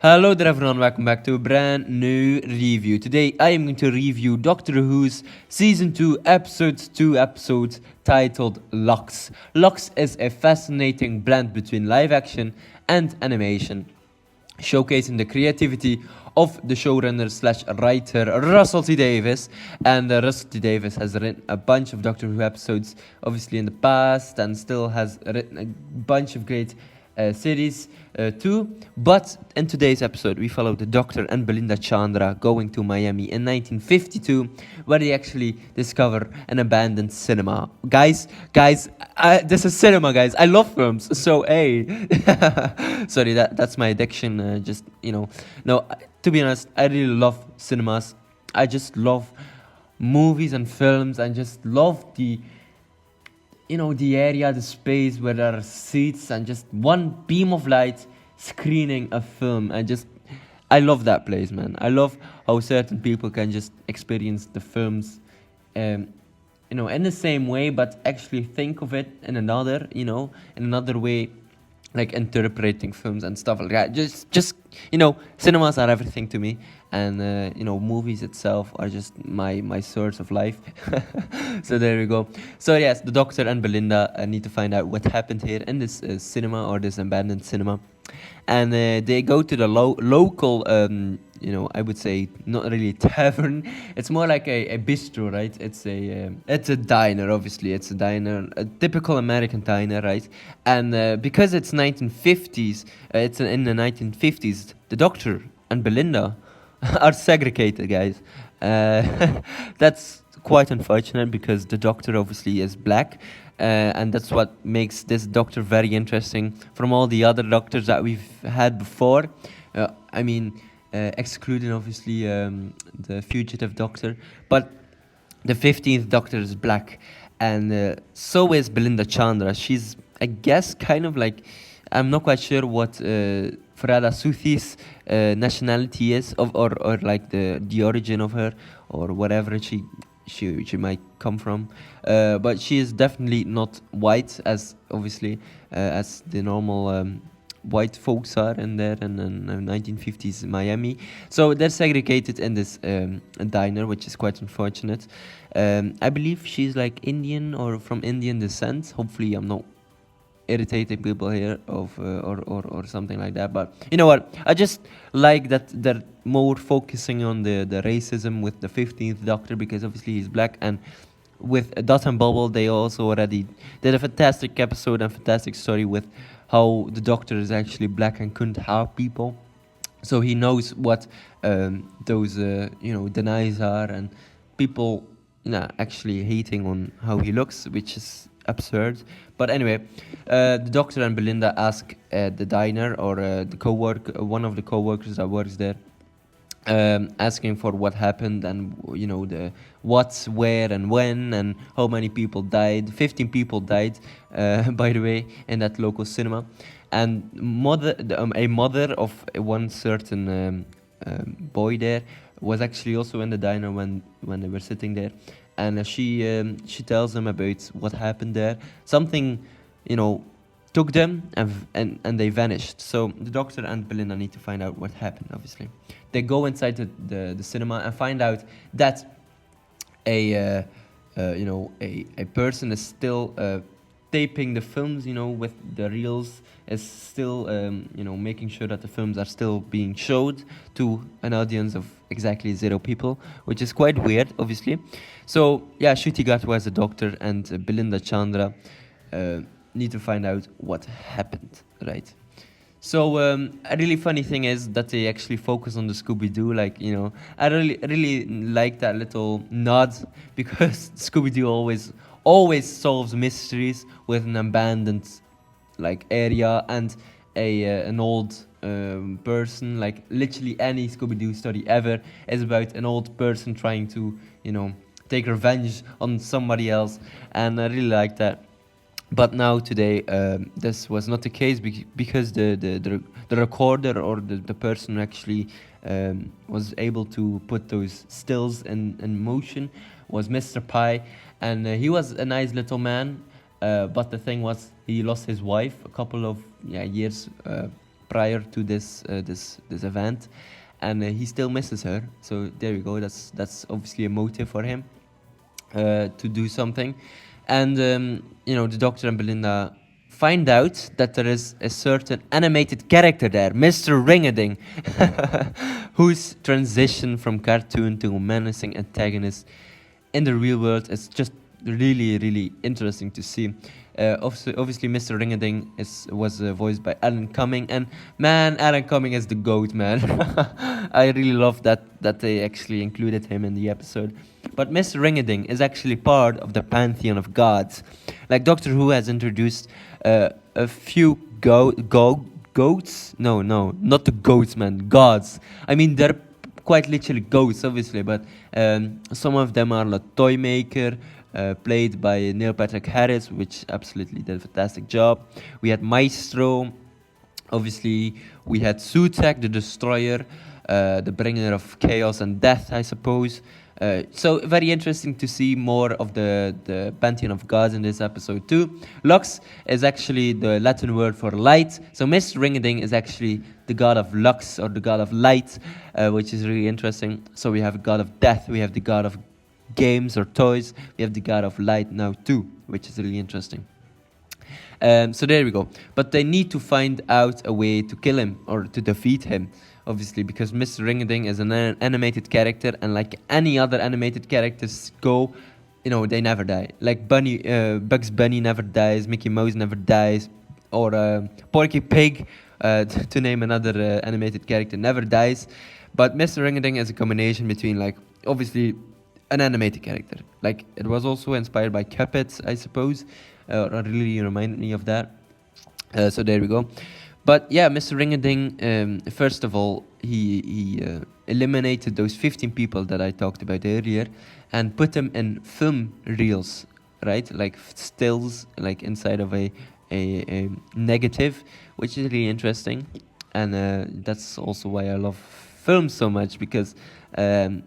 Hello there everyone, welcome back to a brand new review. Today I am going to review Doctor Who's Season 2 episode titled Lux. Lux is a fascinating blend between live action and animation, showcasing the creativity of the showrunner slash writer Russell T Davies. And Russell T Davies has written a bunch of Doctor Who episodes, obviously in the past, and still has written a bunch of great series too. But in today's episode, we follow the Doctor and Belinda Chandra going to Miami in 1952, where they actually discover an abandoned cinema. Guys, this is cinema, guys. I love films, so hey. Sorry, that's my addiction. No. To be honest, I really love cinemas. I just love movies and films, and just love the area, the space where there are seats and just one beam of light screening a film. I love that place, man. I love how certain people can just experience the films, in the same way, but actually think of it in another way, like interpreting films and stuff like that. Cinemas are everything to me, and movies itself are just my source of life. So there we go. So yes, the Doctor and Belinda need to find out what happened here in this cinema, or this abandoned cinema, and they go to the local. I would say not really tavern. It's more like a bistro, right? It's a diner. Obviously, it's a diner, a typical American diner, right? And because it's 1950s, it's in the 1950s. The Doctor and Belinda are segregated, guys. That's quite unfortunate because the Doctor obviously is black. And that's what makes this Doctor very interesting from all the other Doctors that we've had before. Excluding obviously the fugitive Doctor, but the 15th Doctor is black, and so is Belinda Chandra. She's, I guess, kind of like, I'm not quite sure what Farada Suthi's nationality is, or like the origin of her, or whatever she might come from, but she is definitely not white, as obviously as the normal white folks are in there in 1950s Miami. So they're segregated in this diner, which is quite unfortunate. I believe she's like Indian or from Indian descent. Hopefully I'm not irritating people here or something like that, but you know what, I just like that they're more focusing on the racism with the 15th Doctor, because obviously he's black. And with Dot and Bubble, they also already did a fantastic episode and fantastic story with how the Doctor is actually black and couldn't help people, so he knows what those denies are, and people actually hating on how he looks, which is absurd. But anyway, the Doctor and Belinda ask the diner, or one of the co-workers that works there, asking for what happened, and the what's, where, and when, and how many people died. 15 people died, by the way, in that local cinema. And a mother of one certain boy there was actually also in the diner when they were sitting there, and she tells them about what happened there. Something, took them, and they vanished. So the Doctor and Belinda need to find out what happened. Obviously, they go inside the cinema and find out that a person is still taping the films, with the reels, is still making sure that the films are still being showed to an audience of exactly 0 people, which is quite weird, obviously. So yeah, Ncuti Gatwa as the Doctor and Belinda Chandra need to find out what happened, right? So a really funny thing is that they actually focus on the Scooby-Doo. I really like that little nod, because Scooby-Doo always solves mysteries with an abandoned area and an old person. Like literally any Scooby-Doo story ever is about an old person trying to take revenge on somebody else, and I really like that. But now today, this was not the case, because the recorder, or the person who actually was able to put those stills in motion, was Mr. Pie, and he was a nice little man. But the thing was, he lost his wife a couple of years prior to this event, and he still misses her. So there you go. That's obviously a motive for him to do something. And the Doctor and Belinda find out that there is a certain animated character there, Mr. Ringading, whose transition from cartoon to menacing antagonist in the real world is just really, really interesting to see. Obviously, Mr. Ringading was voiced by Alan Cumming, and man, Alan Cumming is the goat, man. I really love that they actually included him in the episode. But Mr. Ringading is actually part of the pantheon of gods. Like Doctor Who has introduced a few goats. No, not the goats, man. Gods. I mean, they're quite literally ghosts, obviously, but some of them are like Toymaker, played by Neil Patrick Harris, which absolutely did a fantastic job. We had Maestro, obviously, we had Sutek, the Destroyer, the bringer of chaos and death, I suppose. So very interesting to see more of the pantheon of gods in this episode too. Lux is actually the Latin word for light. So Mr. Ringading is actually the god of Lux, or the god of light, which is really interesting. So we have a god of death, we have the god of games or toys, we have the god of light now too, which is really interesting. So there we go. But they need to find out a way to kill him or to defeat him, obviously, because Mr. Ringading is an animated character, and like any other animated characters go, they never die. Like Bugs Bunny never dies, Mickey Mouse never dies, or Porky Pig, to name another animated character, never dies. But Mr. Ringading is a combination between, like, obviously an animated character. Like, it was also inspired by Cuphead, I suppose, or really reminded me of that. So there we go. But yeah, Mr. Ringading, first of all, he eliminated those 15 people that I talked about earlier and put them in film reels, right? Like stills, like inside of a negative, which is really interesting. And that's also why I love film so much, because, in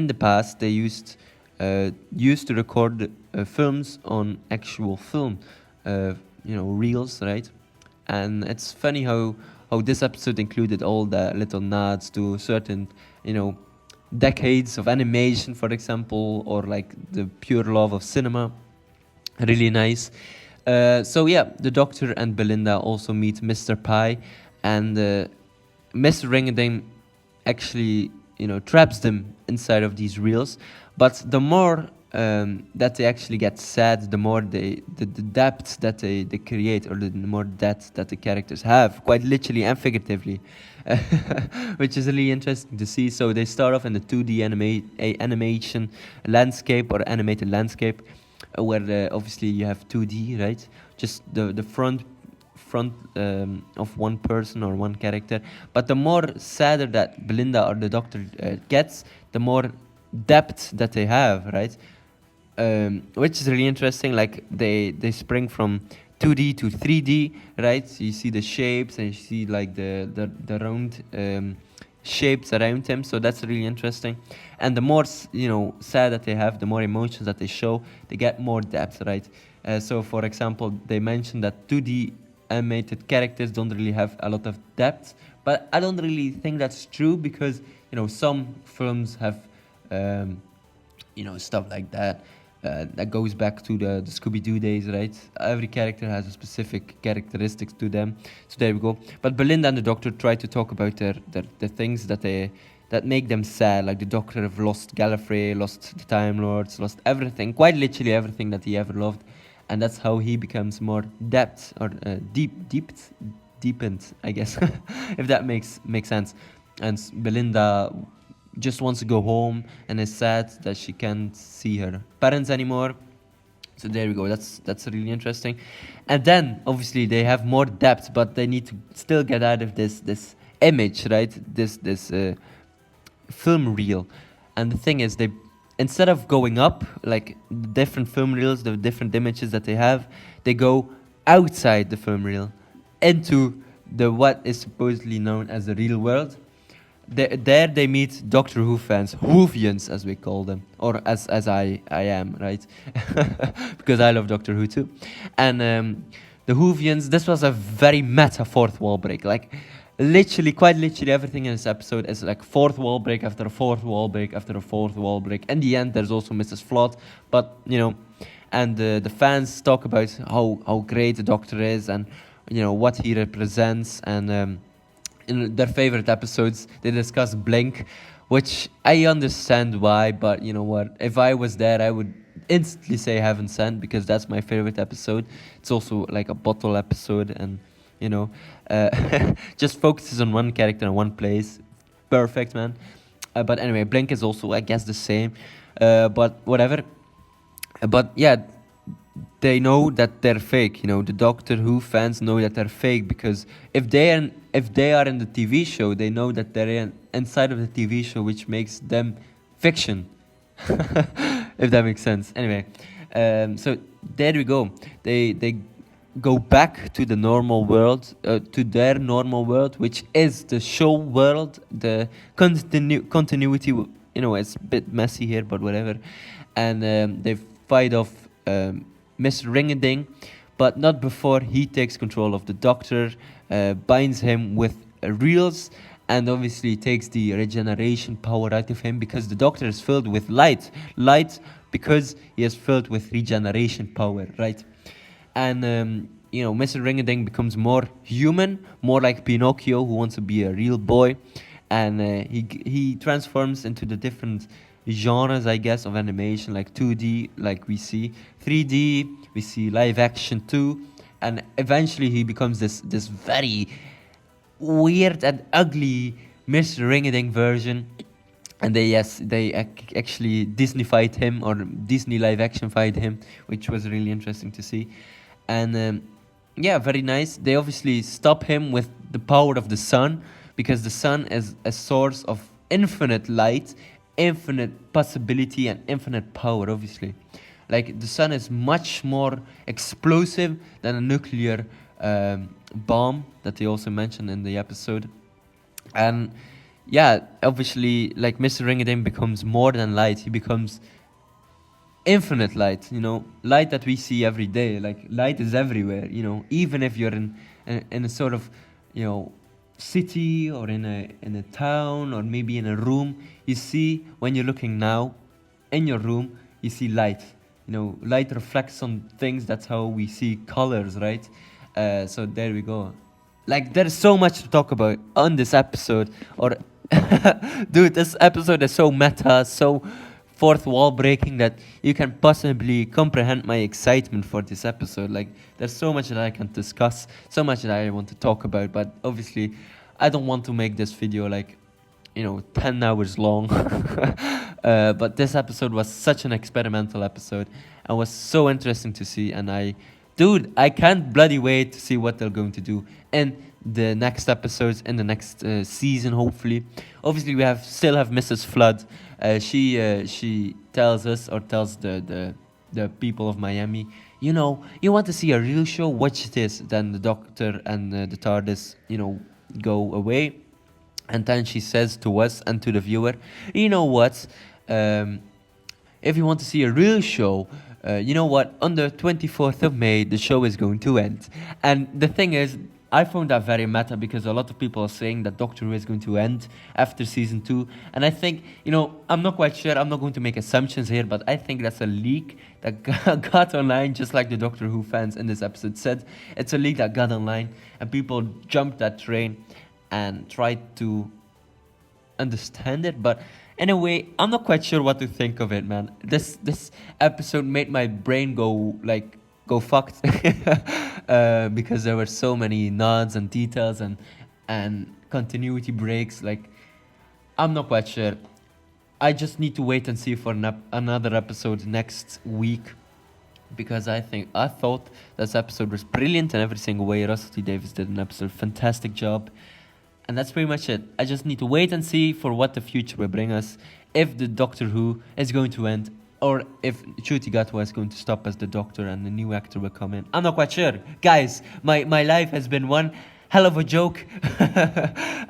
the past they used to record films on actual film, reels, right? And it's funny how this episode included all the little nods to certain, decades of animation, for example, or like the pure love of cinema. Really nice. So yeah, the Doctor and Belinda also meet Mr. Pie, and Mr. Ringading actually, traps them inside of these reels. But the more that they actually get sad, the more the depth that they create, or the more depth that the characters have, quite literally and figuratively, which is really interesting to see. So they start off in the 2D animation landscape, or animated landscape, where obviously you have 2D, right? Just the front of one person or one character. But the more sadder that Belinda or the Doctor gets, the more depth that they have, right? Which is really interesting. Like they spring from 2D to 3D, right? So you see the shapes, and you see like the round shapes around him. So that's really interesting. And the more sad that they have, the more emotions that they show, they get more depth, right? So for example, they mentioned that 2D animated characters don't really have a lot of depth, but I don't really think that's true, because some films have stuff like that. That goes back to the Scooby-Doo days, right? Every character has a specific characteristics to them. So there we go. But Belinda and the Doctor try to talk about the things that make them sad. Like the Doctor have lost Gallifrey, lost the Time Lords, lost everything, quite literally everything that he ever loved. And that's how he becomes more depth, or deepened, I guess, if that makes sense. And Belinda just wants to go home and is sad that she can't see her parents anymore. So there we go. That's really interesting. And then obviously they have more depth, but they need to still get out of this image, right? This film reel. And the thing is, they, instead of going up like the different film reels, the different images that they have, they go outside the film reel into the what is supposedly known as the real world. There they meet Doctor Who fans, Whovians as we call them, or as I am, right? Because I love Doctor Who too. And the Whovians. This was a very meta fourth wall break. Like, literally, quite literally, everything in this episode is like fourth wall break after a fourth wall break after a fourth wall break. In the end, there's also Mrs. Flood, but and the fans talk about how great the Doctor is and what he represents, and in their favorite episodes they discuss Blink, which I understand why, but you know what, if I was there I would instantly say Heaven Sent, because that's my favorite episode. It's also like a bottle episode, and just focuses on one character in one place. Perfect, man. But anyway, Blink is also, I guess, the same, but whatever. But yeah, they know that they're fake. The Doctor Who fans know that they're fake, because if they are in the TV show, they know that they're inside of the TV show, which makes them fiction. If that makes sense. Anyway, so there we go. They go back to the normal world, to their normal world, which is the show world. The continuity, it's a bit messy here, but whatever. And they fight off Miss Ring-a-Ding, but not before he takes control of the Doctor, binds him with reels, and obviously takes the regeneration power out of him, because the Doctor is filled with light. Light, because he is filled with regeneration power, right? And Mr. Ring-a-Ding becomes more human, more like Pinocchio, who wants to be a real boy, and he transforms into the different genres, I guess, of animation, like 2D, like we see 3D, we see live action too, and eventually he becomes this very weird and ugly Mr. Ring-a-Ding version. And they actually Disney-fied him, or Disney live action-fied him, which was really interesting to see. And yeah, very nice. They obviously stop him with the power of the sun, because the sun is a source of infinite light, infinite possibility, and infinite power, obviously. Like, the sun is much more explosive than a nuclear bomb that they also mentioned in the episode. And yeah, obviously, like, Mr. Ring-a-Ding becomes more than light. He becomes infinite light, light that we see every day. Like, light is everywhere, even if you're in a sort of, city, or in a town, or maybe in a room. You see, when you're looking now in your room, you see light. Light reflects on things. That's how we see colors, right? So there we go. Like, there's so much to talk about on this episode. Or dude, this episode is so meta, so fourth wall breaking, that you can possibly comprehend my excitement for this episode. Like, there's so much that I can discuss, so much that I want to talk about, but obviously I don't want to make this video like 10 hours long. But this episode was such an experimental episode and was so interesting to see, and I can't bloody wait to see what they're going to do in the next episodes, in the next season, hopefully. Obviously, we still have Mrs. Flood. She tells us, or tells the people of Miami, you want to see a real show, watch this. Then the Doctor and the TARDIS, go away. And then she says to us and to the viewer, you know what? If you want to see a real show, you know what? On the 24th of May, the show is going to end. And the thing is, I found that very meta, because a lot of people are saying that Doctor Who is going to end after season 2. And I think, I'm not quite sure. I'm not going to make assumptions here, but I think that's a leak that got online, just like the Doctor Who fans in this episode said. It's a leak that got online, and people jumped that train and tried to understand it. But anyway, I'm not quite sure what to think of it, man. This episode made my brain go fucked, because there were so many nods and details and continuity breaks. Like, I'm not quite sure. I just need to wait and see for another episode next week, because I thought this episode was brilliant in every single way. Russell T Davies did an absolute fantastic job. And that's pretty much it. I just need to wait and see for what the future will bring us. If the Doctor Who is going to end, or if Ncuti Gatwa is going to stop as the Doctor and the new actor will come in. I'm not quite sure. Guys, my life has been one hell of a joke.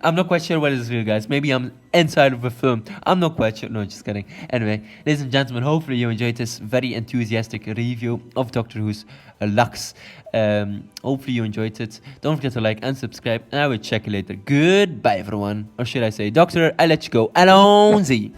I'm not quite sure what is real, guys. Maybe I'm inside of a film. I'm not quite sure. No, just kidding. Anyway, ladies and gentlemen, hopefully you enjoyed this very enthusiastic review of Doctor Who's Lux. Hopefully you enjoyed it. Don't forget to like and subscribe, and I will check you later. Goodbye, everyone. Or should I say, Doctor, I let you go. Allons-y.